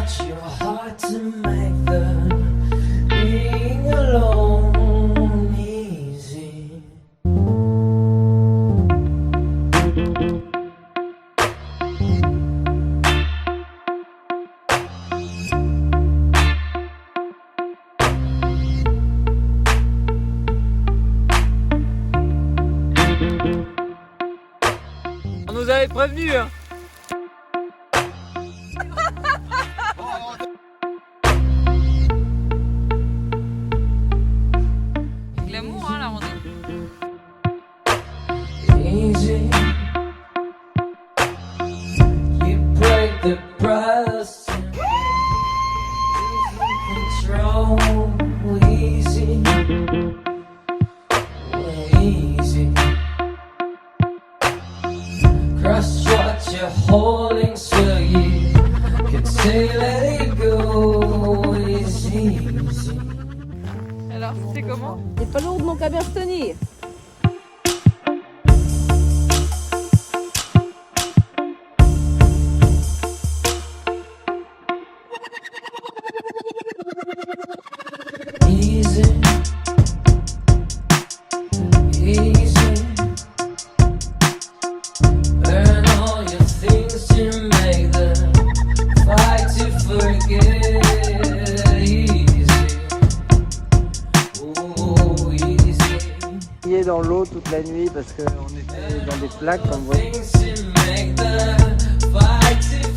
taught your heart to make the being alone easy. On nous avait prévenu, hein. Glamour, hein, la randonnée. Easy. You break the brass and lose control. Easy. Easy. Crush what you're holding so you can say let it go. Easy. Alors, c'est comment? C'est pas lourdement qu'à bien se tenir. Easy. Easy. Burn all your things to make them fight to forget. Easy. Oh, easy. Est dans l'eau toute la nuit parce qu'on était dans des plaques comme vous voyez. Things to make them fight to